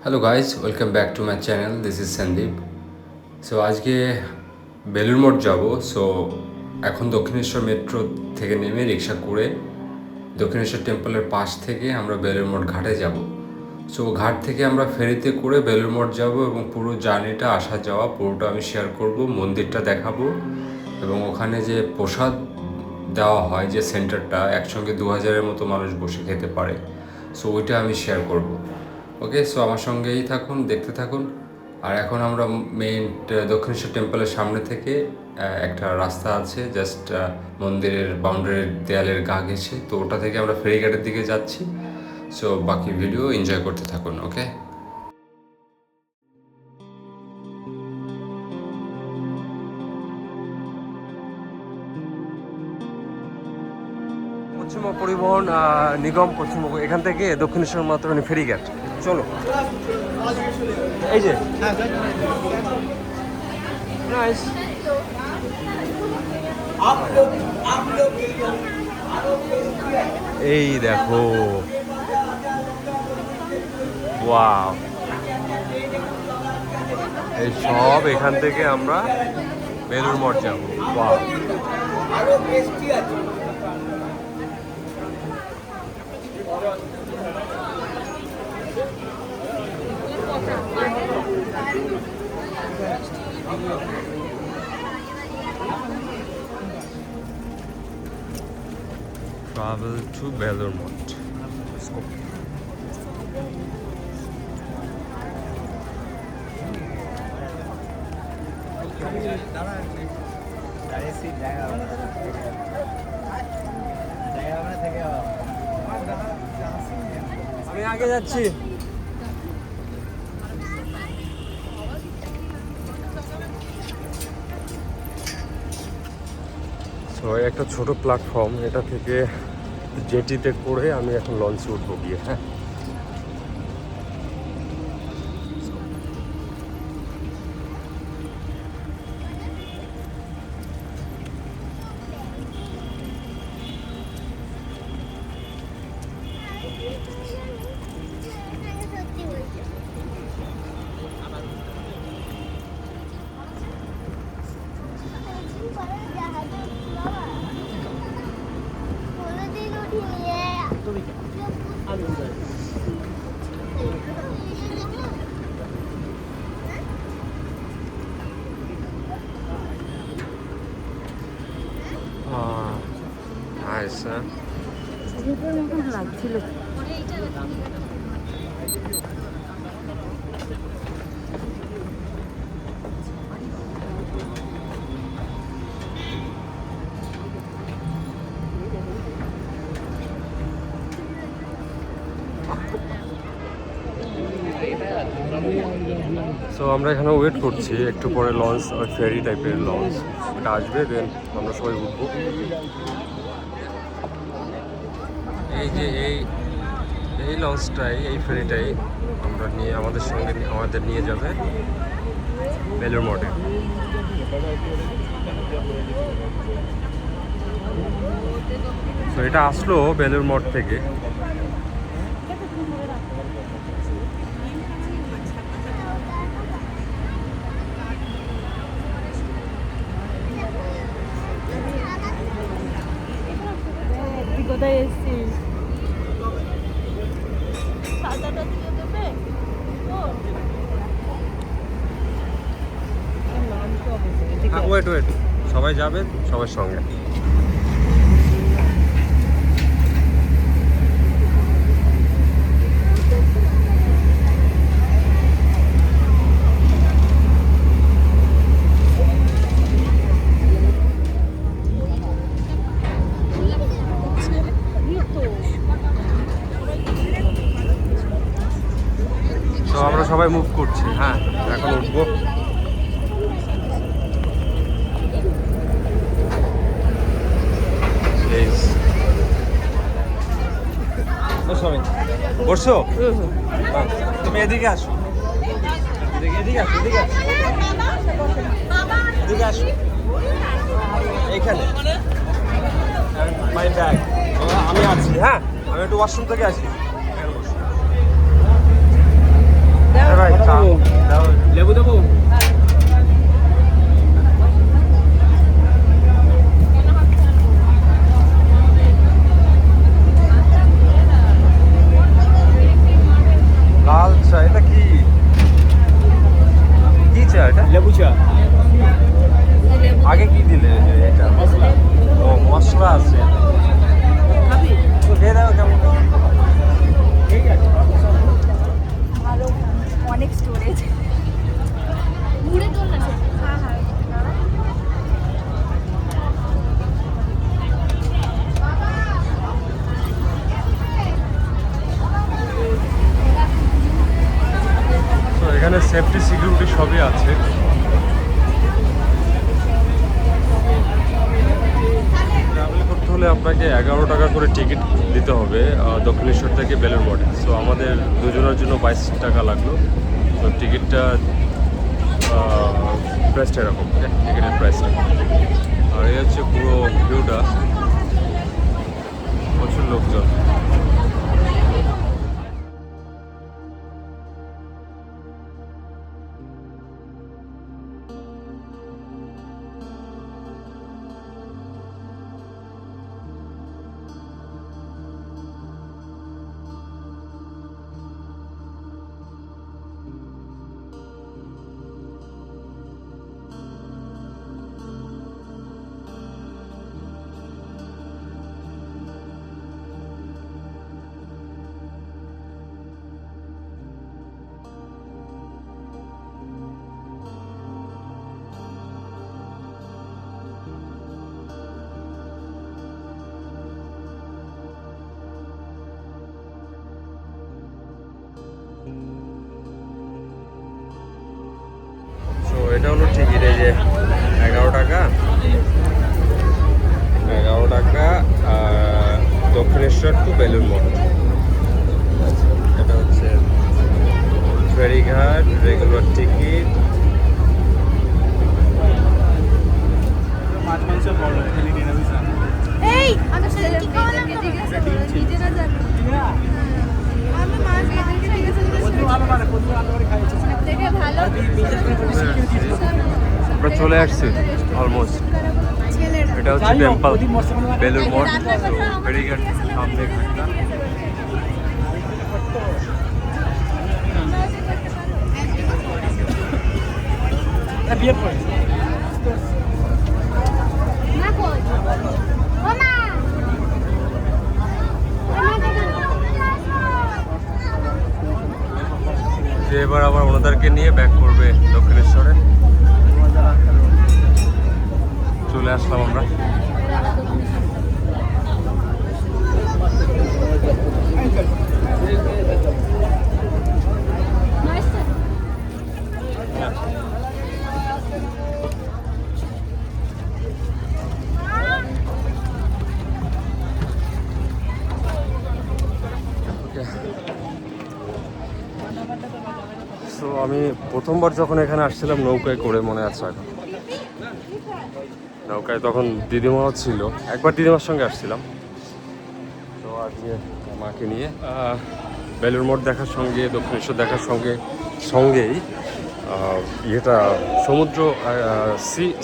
Hello guys, welcome back to my channel. This is Sandeep. So আজকে বেলুড় মঠ যাব। So এখন Dakshineswar metro থেকে নেমে রিক্সা করে দক্ষিণেশ্বর টেম্পলের পাশ থেকে আমরা বেলুড় মঠ ঘাটে যাব। সো ঘাট থেকে আমরা ফেরিতে করে বেলুড় মঠ যাব এবং পুরো জার্নিটা আসা যাওয়া পুরোটা আমি শেয়ার করব। মন্দিরটা দেখাবো এবং ওখানে যে প্রসাদ দেওয়া হয়, যে সেন্টারটা একসঙ্গে 2000-এর মতো মানুষ বসে খেতে পারে, সো ওইটা আমি শেয়ার করব। ওকে, সো আমার সঙ্গেই থাকুন, দেখতে থাকুন। আর এখন আমরা মেইন দক্ষিণেশ্বর টেম্পলের সামনে থেকে একটা রাস্তা আছে, জাস্ট মন্দিরের বাউন্ডারির দেয়ালের গা ঘেঁষে, তো ওটা থেকে আমরা ফেরিঘাটের দিকে যাচ্ছি। সো বাকি ভিডিও এনজয় করতে থাকুন। ওকে, পশ্চিমবঙ্গ পরিবহন নিগম পশ্চিমবঙ্গ এখান থেকে দক্ষিণেশ্বর মাতৃবাণী ফেরিঘাট। চলো, এই যে নাইস। এই দেখো, ওয়াও, এই সব এখান থেকে আমরা বেলুড় মঠ যাবো। Wow, travel to Belur Mott. Let's go. আমি আগে যাচ্ছি। তো একটা ছোট প্ল্যাটফর্ম, এটা থেকে জেটিতে করে আমি এখন লঞ্চে উঠবো গিয়ে। হ্যাঁ, নাইস। হ্যাঁ, লাগছিল। সো আমরা এখানে ওয়েট করছি, একটু পরে লঞ্চ, ফেরি টাইপের লঞ্চ এটা আসবে, দেন আমরা সবাই উঠবো। এই যে এই লঞ্চটাই, এই ফেরিটাই আমরা নিয়ে আমাদের নিয়ে যাবে বেলুড় মঠে। তো এটা আসলো বেলুড় মঠ থেকে। কোথায় এসেছিস? ওয়েট, সবাই যাবে সবার সঙ্গে। তো আমরা সবাই মুভ করছি। হ্যাঁ, এখন উঠবো। বসছো? তুমি এদিকে আসো, এদিকে আসো এইখানে। মাই ব্যাগ, আমি আছি। হ্যাঁ, আমি একটু ওয়াশরুম থেকে আসি। লেবু দেবো? লাল চা, এটা কি কি চা এটা? লেবু চা। আগে কি দিলে এটা? মশলা। ও মশলা আছে। খেয়ে দাও কেমন? ঠিক আছে। ভালো, অনেক স্টোরেজ। ঘুরে চল না। হ্যাঁ হ্যাঁ। তো এখানে সেফটি সিকিউরিটি সবই আছে। ট্রাভেল করতে হলে আপনাকে 11 টাকা করে টিকিট দিতে হবে দক্ষিণেশ্বর থেকে বেলুড় মঠে। সো আমাদের দুজনের জন্য 22 টাকা লাগলো। তো টিকিটটা প্রাইসটা এরকম, টিকিটের প্রাইসটা। আর এই হচ্ছে পুরো ভিউটা, প্রচুর লোকজন। তো এটা হলো টিকিট, এই যে 11 টাকা, 11 টাকা দক্ষিণেশ্বর টু বেলুড় মঠ। এটা হচ্ছে ফেরিঘাট, রেগুলার টিকিট। মাছ মাংস বড় এখানে নিরামিষ রান্না। এই আমি সেটা কি খাওয়ালাম তো জিজ্ঞাসা করো, নিজেরা জানো। আমি মাছ এদেরকে জিজ্ঞাসা কত ভালো মানে কত ভালো করে খাইছে। দেখে ভালো। আমরা চলে আসছি অলমোস্ট। ছেলেরা এটা হচ্ছে টেম্পল বেলুড় মঠ। তো ফেরিঘাট সামনে ঘাটটা। বিয়ের পরে না কই ও মা যে এবার আবার ওনাদেরকে নিয়ে ব্যাক করবে দক্ষিণেশ্বরে। চলে আসলাম আমরা। তো আমি প্রথমবার যখন এখানে আসছিলাম নৌকায় করে, মনে আছে এখন, নৌকায় তখন দিদিমাও ছিল, একবার দিদিমার সঙ্গে আসছিলাম। তো আজকে মাকে নিয়ে বেলুড় মঠ দেখার সঙ্গে দক্ষিণেশ্বর দেখার সঙ্গেই ইয়েটা সমুদ্র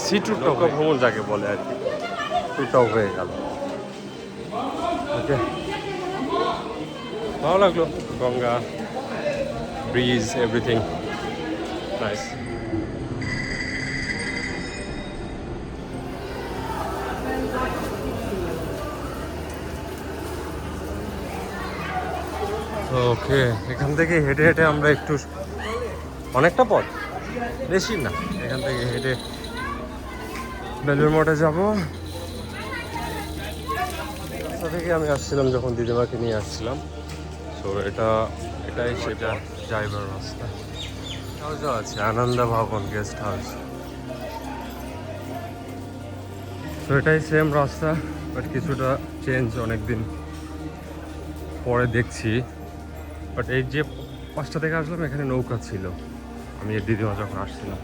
সি ট্যুরটাও ভ্রমণ যাকে বলে আর কি, ট্যুরটাও হয়ে গেল। ওকে, ভালো লাগলো। Ganga, bridge, everything nice. Okay, এখান থেকে হেঁটে হেঁটে আমরা একটু, অনেকটা পথ, বেশি না, এখান থেকে হেঁটে বেলুড় মঠে যাবো। রাস্তা থেকে আমি আসছিলাম যখন দিদিমাকে নিয়ে আসছিলাম। তো এটাই সেটা যাইবার রাস্তা। হাউসও আছে, আনন্দ ভবন গেস্ট হাউস। তো এটাই সেম রাস্তা, বাট কিছুটা চেঞ্জ অনেকদিন পরে দেখছি। বাট এই যে পাঁচটা থেকে আসলাম, এখানে নৌকা ছিল আমি এর দিদিমা যখন আসছিলাম।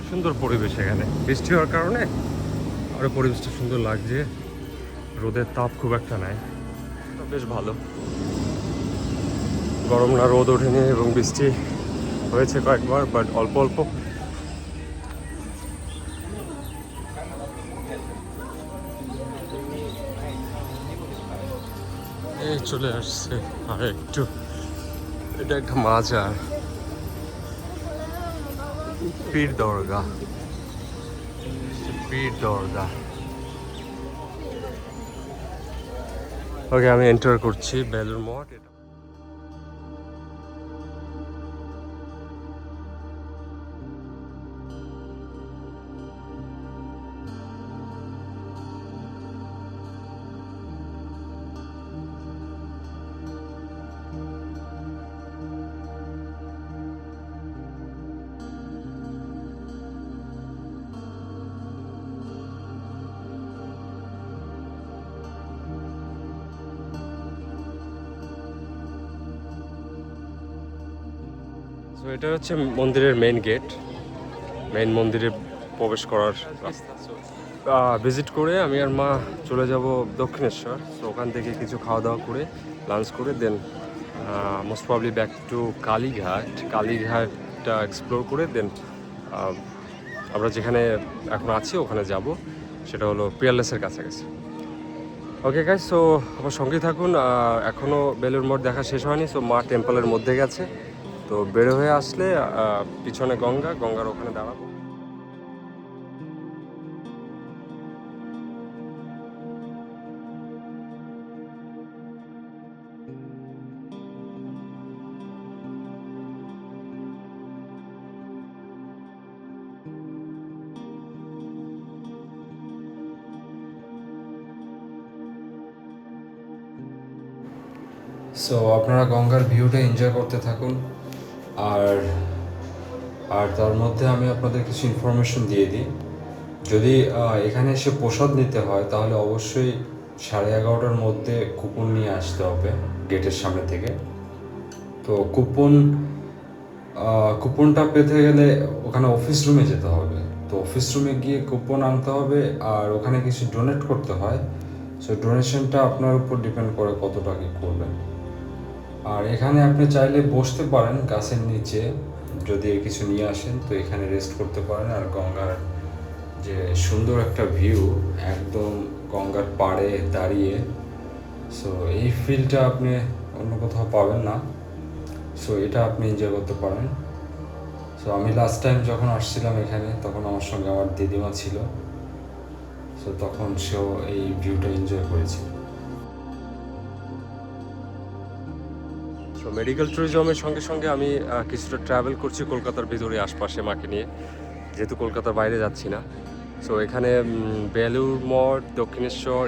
সুন্দর পরিবেশ এখানে, বৃষ্টি হওয়ার কারণে আরও পরিবেশটা সুন্দর লাগছে। রোদের তাপ খুব একটা নাই, বেশ ভালো। গরম না, রোদ ওঠেনি এবং বৃষ্টি হয়েছে কয়েকবার, বাট অল্প অল্প। এই চলে আসছে আর একটু, এটা একটা মাজার, পীর দরগা, পীর দরগা। ওকে, আমি এন্টার করছি বেলুড় মঠ। তো এটা হচ্ছে মন্দিরের মেইন গেট, মেইন মন্দিরে প্রবেশ করার ভিজিট করে আমি আর মা চলে যাব দক্ষিণেশ্বর। তো ওখান থেকে কিছু খাওয়া দাওয়া করে লাঞ্চ করে then most probably back to Kalighat. কালীঘাটটা এক্সপ্লোর করে দেন আমরা যেখানে এখন আছি ওখানে যাব, সেটা হলো পিয়ারলেসের কাছাকাছি। ওকে গাইস, সো আমার সঙ্গে থাকুন। এখনও বেলুড় মঠ দেখা শেষ হয়নি, সো মা টেম্পলের মধ্যে গেছে। তো বের হয়ে আসলে পিছনে গঙ্গার ওখানে দাঁড়াবো। সো আপনারা গঙ্গার ভিউটা এনজয় করতে থাকুন। আর তার মধ্যে আমি আপনাদের কিছু ইনফরমেশন দিয়ে দিই। যদি এখানে এসে প্রসাদ নিতে হয় তাহলে অবশ্যই 11:30টার মধ্যে কুপন নিয়ে আসতে হবে গেটের সামনে থেকে। তো কুপনটা পেতে গেলে ওখানে অফিস রুমে যেতে হবে। তো অফিস রুমে গিয়ে কুপন আনতে হবে, আর ওখানে কিছু ডোনেট করতে হয়। সো ডোনেশনটা আপনার উপর ডিপেন্ড করে কত টাকা করবেন। আর এখানে আপনি চাইলে বসতে পারেন গাছের নিচে, যদি কিছু নিয়ে আসেন তো এখানে রেস্ট করতে পারেন। আর গঙ্গার যে সুন্দর একটা ভিউ, একদম গঙ্গার পাড়ে দাঁড়িয়ে, সো এই ফিলটা আপনি অন্য কোথাও পাবেন না। সো এটা আপনি এনজয় করতে পারেন। সো আমি লাস্ট টাইম যখন আসছিলাম এখানে তখন আমার সঙ্গে আমার দিদিমা ছিল, সো তখন সেও এই ভিউটা এনজয় করেছিল। সো মেডিকেল ট্যুরিজমের সঙ্গে সঙ্গে আমি কিছুটা ট্রাভেল করছি কলকাতার ভিতরে আশপাশে মাকে নিয়ে, যেহেতু কলকাতার বাইরে যাচ্ছি না। সো এখানে বেলুড় মঠ, দক্ষিণেশ্বর,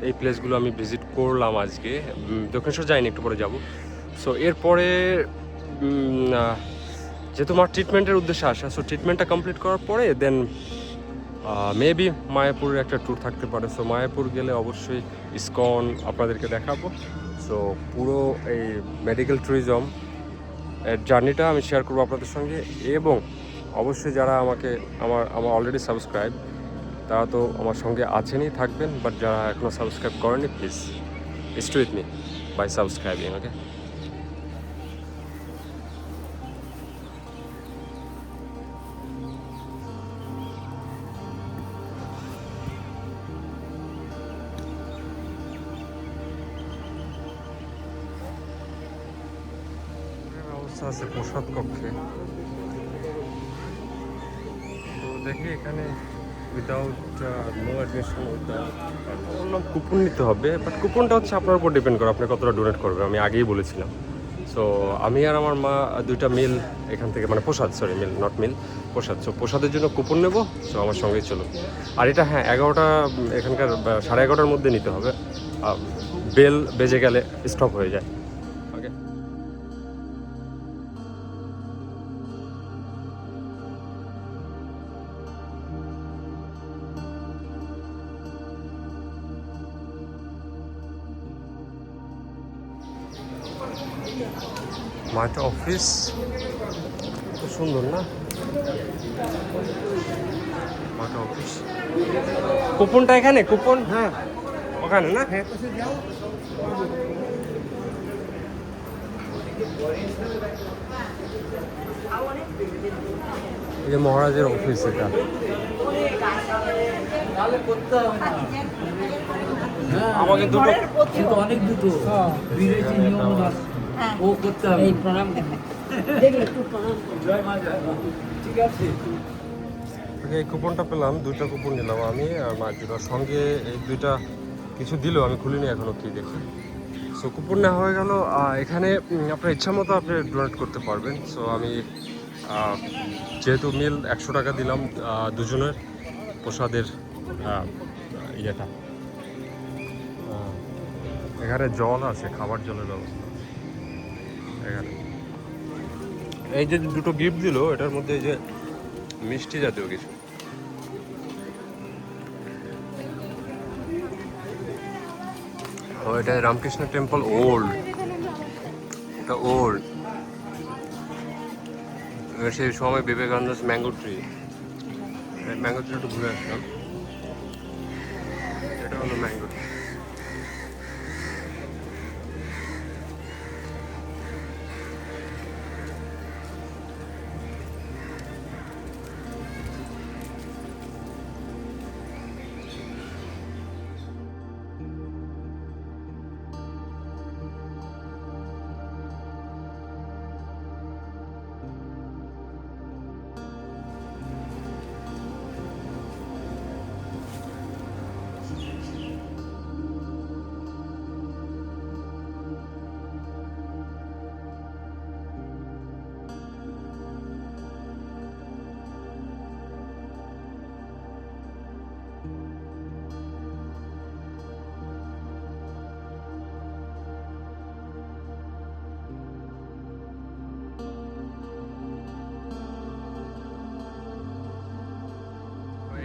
এই প্লেসগুলো আমি ভিজিট করলাম আজকে। দক্ষিণেশ্বর যাইনি, একটু পরে যাব। সো এরপরে যেহেতু আমার ট্রিটমেন্টের উদ্দেশ্যে আসা, সো ট্রিটমেন্টটা কমপ্লিট করার পরে দেন মেবি মায়াপুরের একটা ট্যুর থাকতে পারে। সো মায়াপুর গেলে অবশ্যই ইসকন আপনাদেরকে দেখাবো। সো পুরো এই মেডিকেল ট্যুরিজম এর জার্নিটা আমি শেয়ার করবো আপনাদের সঙ্গে। এবং অবশ্যই যারা আমার অলরেডি সাবস্ক্রাইব, তারা তো আমার সঙ্গে আছেনই, থাকবেন, বাট যারা এখনও সাবস্ক্রাইব করেনি, please stay with me by subscribing. Okay, অবস্থা আছে প্রসাদ কক্ষে। তো দেখি এখানে উইদাউট নো অ্যাডমিশন, বললাম কুপন নিতে হবে, বাট কুপনটা হচ্ছে আপনার উপর ডিপেন্ড করে আপনি কতটা ডোনেট করবেন, আমি আগেই বলেছিলাম। সো আমি আর আমার মা দুইটা মিল এখান থেকে, মানে prasad, sorry meal not meal, prasad. So প্রসাদের জন্য কুপন নেব। সো আমার সঙ্গেই চলুন। আর এটা হ্যাঁ 11টা, এখানকার 11:30টার মধ্যে নিতে হবে, বেল বেজে গেলে স্টপ হয়ে যায়। ওকে, মাঠ অফিস, কত সুন্দর না? মাকা অফিস কুপনটা এখানে কুপন হ্যাঁ ওখানে না হ্যাঁ পাশে যাও এই যে মহারাজের অফিস এটা আমাকে দুটো কিন্তু অনেক দুটো বিদেশি নিয়ম আছে ও করতে হবে এই প্রণাম দেখলে একটু প্রণাম জয় মা জয় মা ঠিক আছে এই কুপনটা পেলাম, দুইটা কুপন নিলাম আমি আর মা দিল সঙ্গে। এই দুইটা কিছু দিল, আমি খুলিনি এখনো, কি দেখি। সো কুপন নেওয়া হয়ে গেল। এখানে আপনার ইচ্ছা মতো আপনি ডোনেট করতে পারবেন। সো আমি যেহেতু মিল 100 টাকা দিলাম দুজনের প্রসাদের ইয়েটা। এখানে জল আছে, খাবার জলের ব্যবস্থা এখানে। এই যে দুটো গিফট দিল এটার মধ্যে এই যে মিষ্টি জাতীয় কিছু। এটা রামকৃষ্ণ টেম্পল ওল্ড, এটা ওল্ড। সেই সময় Vivekananda mango tree, mango tree একটু ঘুরে আসলাম। এটা হলো ম্যাঙ্গো ট্রি।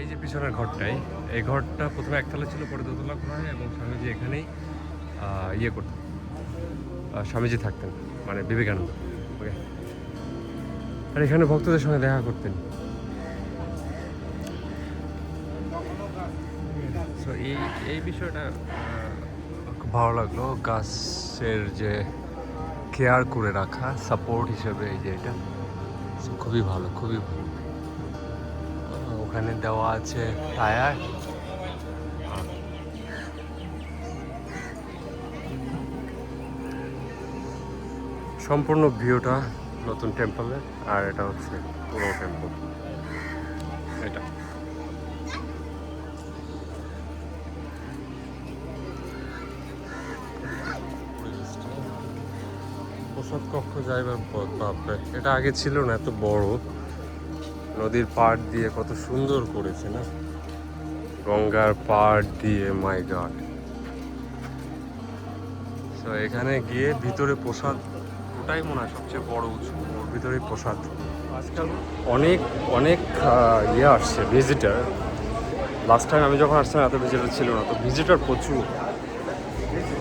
এই যে পিছনের ঘরটাই, এই ঘরটা প্রথমে একতলা ছিল, পরে দোতলা করা হয় এবং স্বামীজি এখানেই ইয়ে করতেন, স্বামীজি থাকতেন, মানে বিবেকানন্দ। ওকে, আর এখানে ভক্তদের সঙ্গে দেখা করতেন। সো এই বিষয়টা খুব ভালো লাগলো, গাছের যে কেয়ার করে রাখা সাপোর্ট হিসেবে, এই যে এটা খুবই ভালো, খুবই ভালো। ওখানে দেওয়া আছে টায়ার। সম্পূর্ণ ভিউটা নতুন টেম্পলের, আর এটা হচ্ছে পুরো টেম্পল। এটা প্রসাদ কক্ষ যাইবার পথ, বাপরে এটা আগে ছিল না এত বড়। নদীর পাড় দিয়ে কত সুন্দর করেছে না, গঙ্গার পাড় দিয়ে, মাই গড। তো এখানে গিয়ে ভিতরে প্রসাদ, ওটাই মনে হয় সবচেয়ে বড় উৎসব, ওর ভিতরে প্রসাদ। আজকাল অনেক অনেক ইয়ে আসছে, ভিজিটার। লাস্ট টাইম আমি যখন আসছিলাম এত ভিজিটার ছিল না, তো ভিজিটার প্রচুর।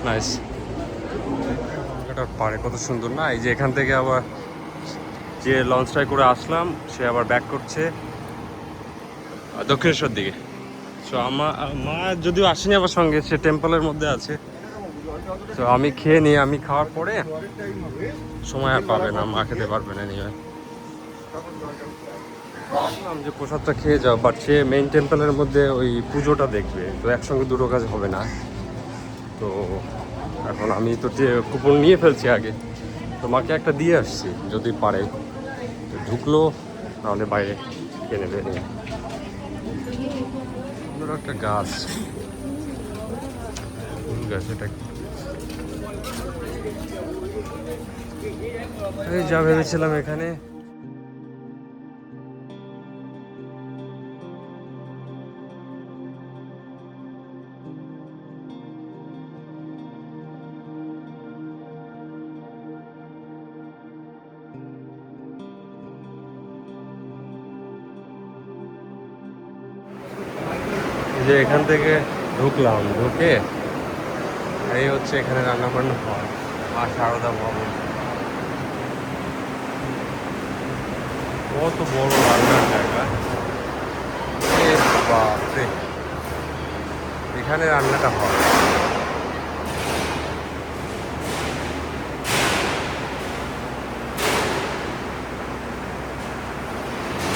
নাইস, এটার পাড়ে কত সুন্দর না। এই যে এখান থেকে আবার যে লঞ্চটাই করে আসলাম, সে আবার ব্যাক করছে দক্ষিণেশ্বর দিকে। সো মা যদিও আসেনি আমার সঙ্গে, সে টেম্পলের মধ্যে আছে। তো আমি খেয়ে নিই, আমি খাওয়ার পরে সময় আর পাবে না, মা খেতে পারবে না নিয়ে। ভাবলাম যে প্রসাদটা খেয়ে যাও, বাট সে মেইন টেম্পলের মধ্যে ওই পুজোটা দেখবে, তো একসঙ্গে দুটো কাজ হবে না। তো এখন আমি তো কুপন নিয়ে ফেলছি আগে, তো মাকে একটা দিয়ে আসছি, যদি পারে ঢুকলো, নাহলে বাইরে কিনে নেবে। নিয়ে একটা গাছ, ফুল গাছ, এটা এই যা ভেবেছিলাম এখানে। যে এখান থেকে ঢুকলাম, ঢুকে এই হচ্ছে এখানে রান্না বান্না হয়, মা শারদা ভবন। কত বড় রান্নার জায়গা, এ বাপরে, এখানে রান্নাটা হয়।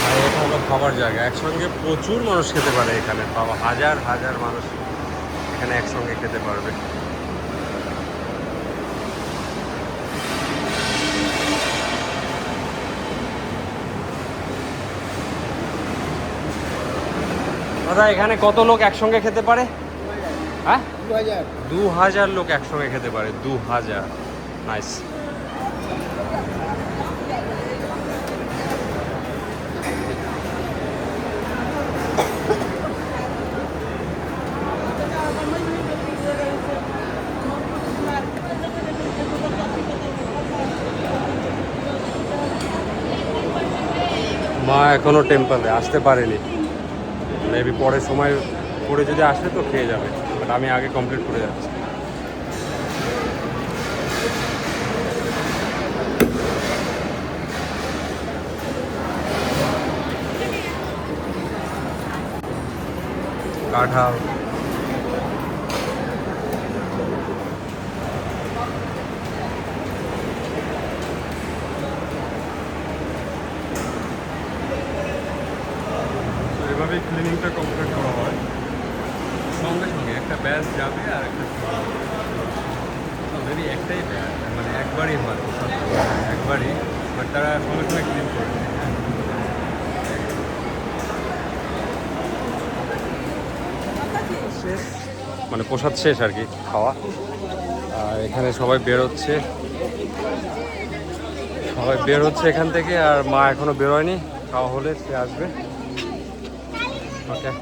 আর এটা হলো খাবার জায়গা, একসঙ্গে প্রচুর মানুষ খেতে পারে এখানে, বাবা হাজার হাজার মানুষ এখানে একসঙ্গে খেতে পারবে। দাদা এখানে কত লোক একসঙ্গে খেতে পারে? হ্যাঁ, 2000 লোক একসঙ্গে খেতে পারে, 2000। নাইস। মা এখনো টেম্পলে আসতে পারেনি, মেবি পরে সময় করে যদি আসে তো খেয়ে যাবে, বাট আমি আগে কমপ্লিট করে যাচ্ছি। কাঁঠাল, এভাবেই ক্লিনিংটা কমপ্লিট করা হয়, সঙ্গে সঙ্গে একটা ব্যাচ যাবে আর একটা মেবি একটাই ব্যাচ, মানে একবারই হয়, একবারই, বাট তারা সঙ্গে সঙ্গে ক্লিন করে দেয়। শেষ, মানে প্রসাদ শেষ আর কি খাওয়া। আর এখানে সবাই বেরোচ্ছে, এখান থেকে, আর মা এখনো বেরোয়নি, খাওয়া হলে সে আসবে। ওকে,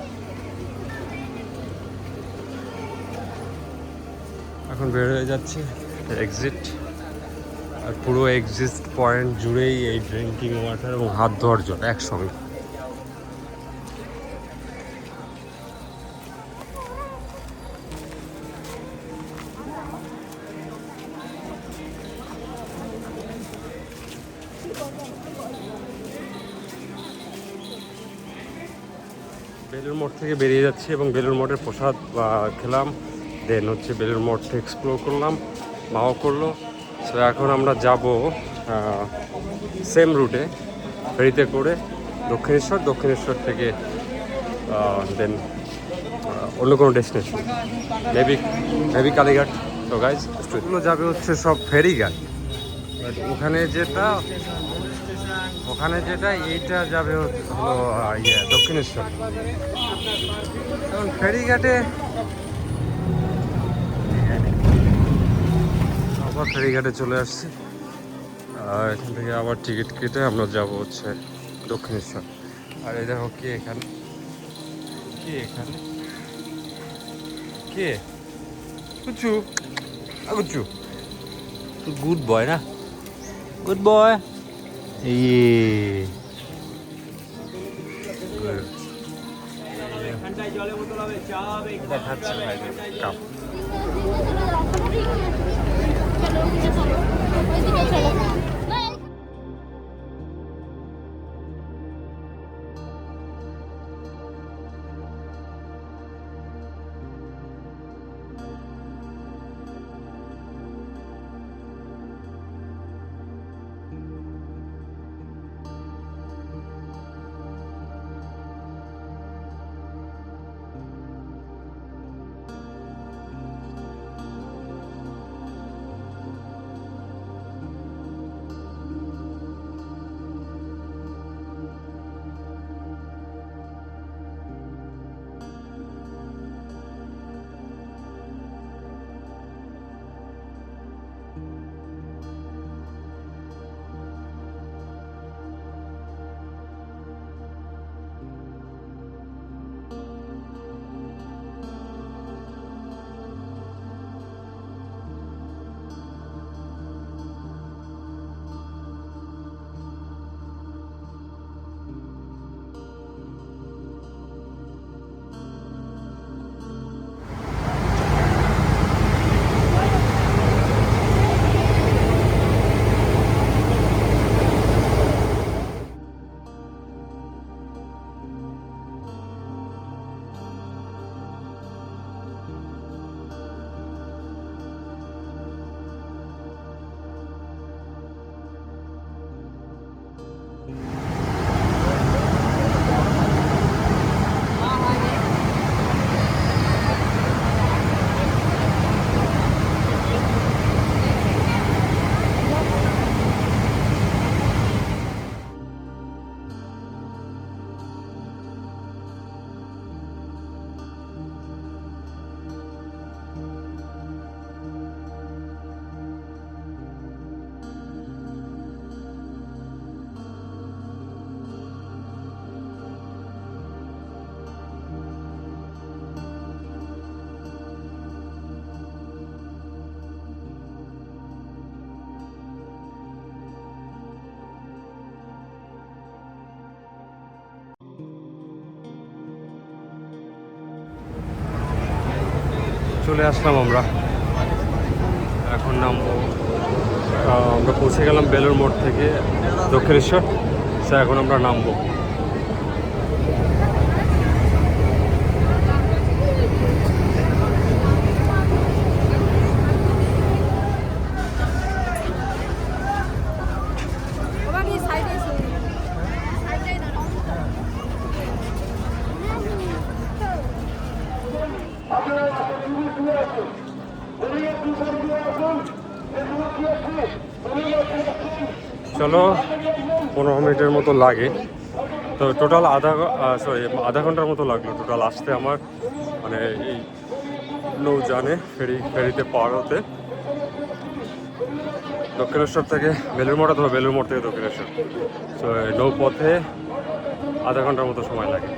এখন বের হয়ে যাচ্ছে এক্সিট। আর পুরো এক্সিট পয়েন্ট জুড়েই এই ড্রিঙ্কিং ওয়াটার এবং হাত ধোয়ার জল একসঙ্গে। বেলুড় মঠ থেকে বেরিয়ে যাচ্ছি এবং বেলুড় মঠের প্রসাদ খেলাম, দেন হচ্ছে বেলুড় মঠটা এক্সপ্লোর করলাম, মাও করলো। সো এখন আমরা যাব সেম রুটে ফেরিতে করে দক্ষিণেশ্বর থেকে দেন অন্য কোনো ডেস্টিনেশন, মেবি কালীঘাট। তো গাইজ এগুলো যাবে হচ্ছে সব ফেরিঘাট, বাট ওখানে যেটা এইটা যাবে হলো দক্ষিণেশ্বর। এখন ফেরিঘাটে আবার চলে আসছি, আর এখান থেকে আবার টিকিট কেটে আমরা যাব হচ্ছে দক্ষিণেশ্বর। আর এই দেখো কে এখানে, কুচু তুই গুড বয় না, গুড বয়। জলে বোতল হবে, চা হবে, দেখাচ্ছে ভাই কাপ। ওইদিকে চলো। চলে আসলাম আমরা, এখন নামবো। আমরা পৌঁছে গেলাম বেলুড় মঠ থেকে দক্ষিণেশ্বর। সো এখন আমরা নামবো। বাবা কি সাইডে এসো, সাইডে দাঁড়াও। চলো, 15 মিনিটের মতো লাগে। তো টোটাল আধা ঘন্টার মতো লাগলো টোটাল আসতে আমার, মানে এই নৌযানে ফেরিতে পার হতে। দক্ষিণেশ্বর থেকে বেলুড় মঠ অথবা বেলুড় মঠ থেকে দক্ষিণেশ্বর। তো নৌপথে আধা ঘন্টার মতো সময় লাগে।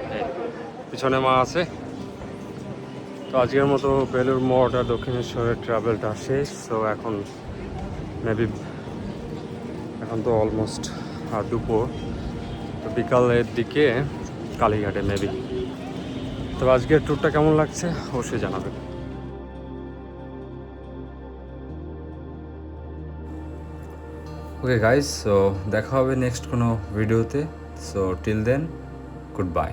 পিছনে মা আছে। তো আজকের মতো বেলুড় মঠ আর দক্ষিণেশ্বরের ট্রাভেলটা শেষ। তো এখন মেবি এখন তো অলমোস্ট দুপুর, তো বিকালের দিকে কালীঘাটে মেবি। তো আজকের ট্যুরটা কেমন লাগছে অবশ্যই জানাবেন। ওকে গাইস, সো দেখা হবে নেক্সট কোনো ভিডিওতে। So till then, good bye.